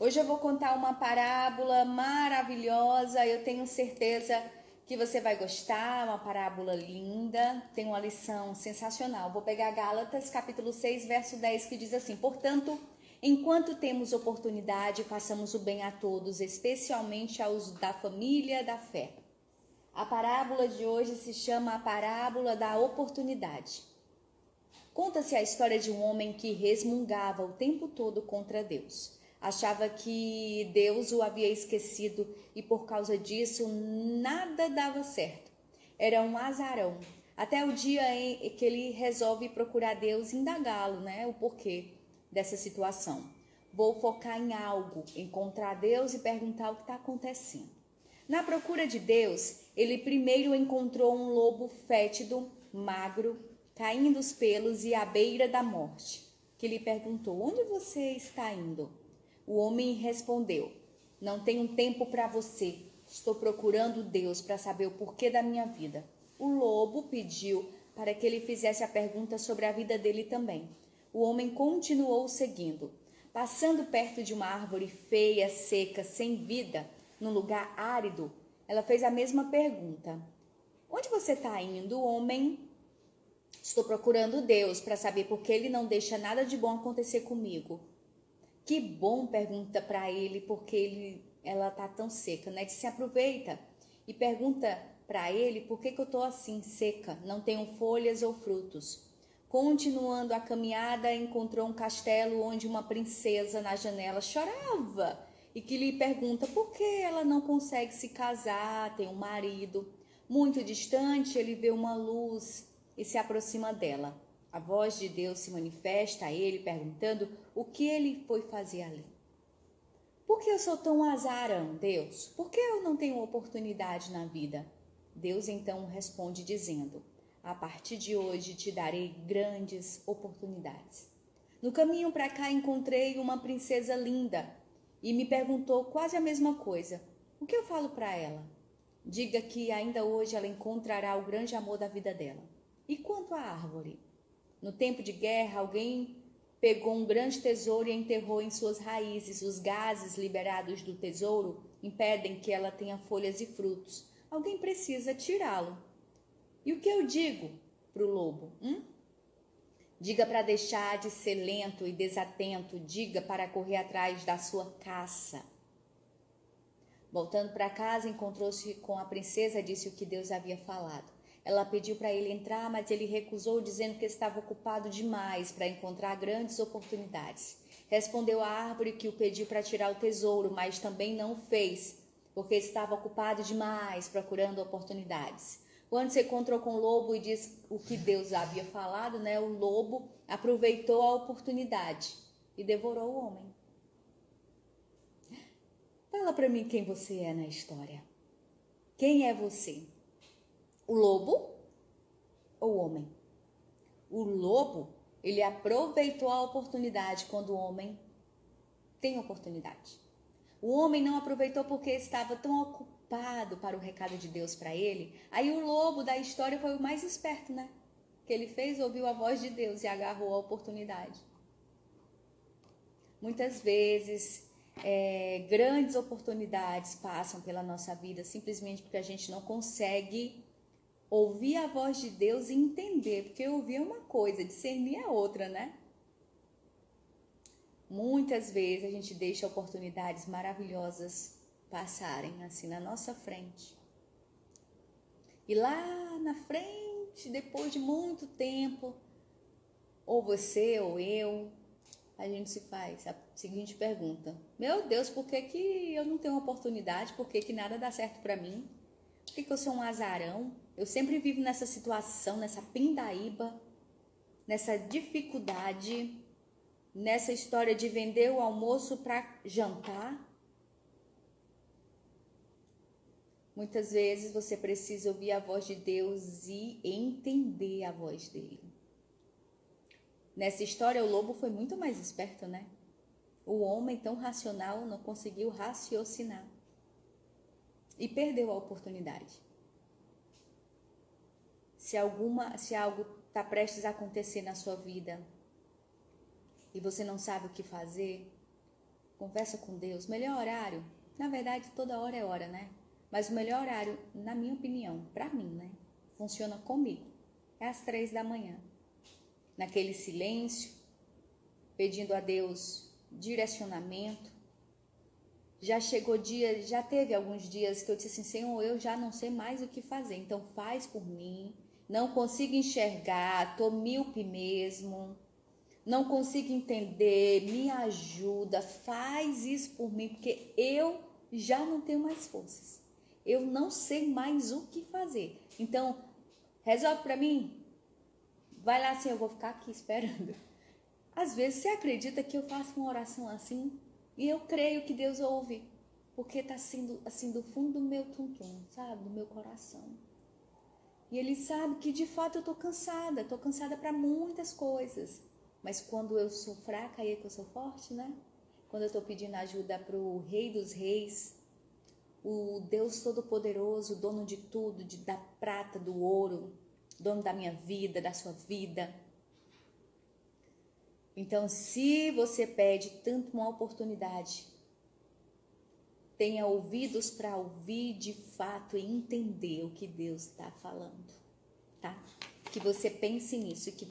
Hoje eu vou contar uma parábola maravilhosa, eu tenho certeza que você vai gostar, uma parábola linda, tem uma lição sensacional. Vou pegar Gálatas, capítulo 6, verso 10, que diz assim: Portanto, enquanto temos oportunidade, façamos o bem a todos, especialmente aos da família da fé. A parábola de hoje se chama a parábola da oportunidade. Conta-se a história de um homem que resmungava o tempo todo contra Deus. Achava que Deus o havia esquecido e por causa disso nada dava certo. Era um azarão. Até o dia em que ele resolve procurar Deus e indagá-lo, o porquê dessa situação. Vou focar em algo, encontrar Deus e perguntar o que está acontecendo. Na procura de Deus, ele primeiro encontrou um lobo fétido, magro, caindo os pelos e à beira da morte, que lhe perguntou: onde você está indo? O homem respondeu: não tenho tempo para você, estou procurando Deus para saber o porquê da minha vida. O lobo pediu para que ele fizesse a pergunta sobre a vida dele também. O homem continuou seguindo. Passando perto de uma árvore feia, seca, sem vida, num lugar árido, ela fez a mesma pergunta: onde você está indo, homem? Estou procurando Deus para saber por que ele não deixa nada de bom acontecer comigo. Que bom, pergunta para ele porque ela tá tão seca, Que se aproveita e pergunta para ele por que eu tô assim seca, não tenho folhas ou frutos. Continuando a caminhada, encontrou um castelo onde uma princesa na janela chorava e que lhe pergunta por que ela não consegue se casar, tem um marido. Muito distante, ele vê uma luz e se aproxima dela. A voz de Deus se manifesta a ele, perguntando o que ele foi fazer ali. Por que eu sou tão azarão, Deus? Por que eu não tenho oportunidade na vida? Deus então responde dizendo: a partir de hoje te darei grandes oportunidades. No caminho para cá encontrei uma princesa linda e me perguntou quase a mesma coisa. O que eu falo para ela? Diga que ainda hoje ela encontrará o grande amor da vida dela. E quanto à árvore? No tempo de guerra, alguém pegou um grande tesouro e enterrou em suas raízes. Os gases liberados do tesouro impedem que ela tenha folhas e frutos. Alguém precisa tirá-lo. E o que eu digo para o lobo? Diga para deixar de ser lento e desatento. Diga para correr atrás da sua caça. Voltando para casa, encontrou-se com a princesa e disse o que Deus havia falado. Ela pediu para ele entrar, mas ele recusou, dizendo que estava ocupado demais para encontrar grandes oportunidades. Respondeu à árvore que o pediu para tirar o tesouro, mas também não o fez, porque estava ocupado demais procurando oportunidades. Quando se encontrou com o lobo e disse o que Deus havia falado, o lobo aproveitou a oportunidade e devorou o homem. Fala para mim quem você é na história. Quem é você? O lobo ou o homem? O lobo, ele aproveitou a oportunidade quando o homem tem oportunidade. O homem não aproveitou porque estava tão ocupado para o recado de Deus para ele. Aí o lobo da história foi o mais esperto, O que ele fez, ouviu a voz de Deus e agarrou a oportunidade. Muitas vezes, grandes oportunidades passam pela nossa vida simplesmente porque a gente não consegue ouvir a voz de Deus e entender, porque ouvir é uma coisa, discernir é outra, Muitas vezes a gente deixa oportunidades maravilhosas passarem assim na nossa frente. E lá na frente, depois de muito tempo, ou você ou eu, a gente se faz a seguinte pergunta: meu Deus, por que eu não tenho oportunidade? Por que nada dá certo para mim? Por que eu sou um azarão? Eu sempre vivo nessa situação, nessa pindaíba, nessa dificuldade, nessa história de vender o almoço para jantar. Muitas vezes você precisa ouvir a voz de Deus e entender a voz dele. Nessa história, o lobo foi muito mais esperto, O homem tão racional não conseguiu raciocinar e perdeu a oportunidade. Se algo está prestes a acontecer na sua vida e você não sabe o que fazer, conversa com Deus. Melhor horário, na verdade toda hora é hora, né? Mas o melhor horário, na minha opinião, pra mim, né? Funciona comigo. É às 3 da manhã. Naquele silêncio, pedindo a Deus direcionamento. Já chegou dia, já teve alguns dias que eu disse assim, Senhor, eu já não sei mais o que fazer, então faz por mim. Não consigo enxergar, tô míope mesmo. Não consigo entender, me ajuda, faz isso por mim, porque eu já não tenho mais forças. Eu não sei mais o que fazer. Então, resolve para mim. Vai lá assim, eu vou ficar aqui esperando. Às vezes você acredita que eu faço uma oração assim e eu creio que Deus ouve, porque está sendo assim do fundo do meu tum-tum, sabe, do meu coração. E Ele sabe que de fato eu estou cansada para muitas coisas. Mas quando eu sou fraca, aí é que eu sou forte, né? Quando eu estou pedindo ajuda para o Rei dos Reis, o Deus Todo-Poderoso, dono de tudo, da prata, do ouro, dono da minha vida, da sua vida. Então, se você pede tanto uma oportunidade, tenha ouvidos para ouvir de fato e entender o que Deus está falando, tá? Que você pense nisso e que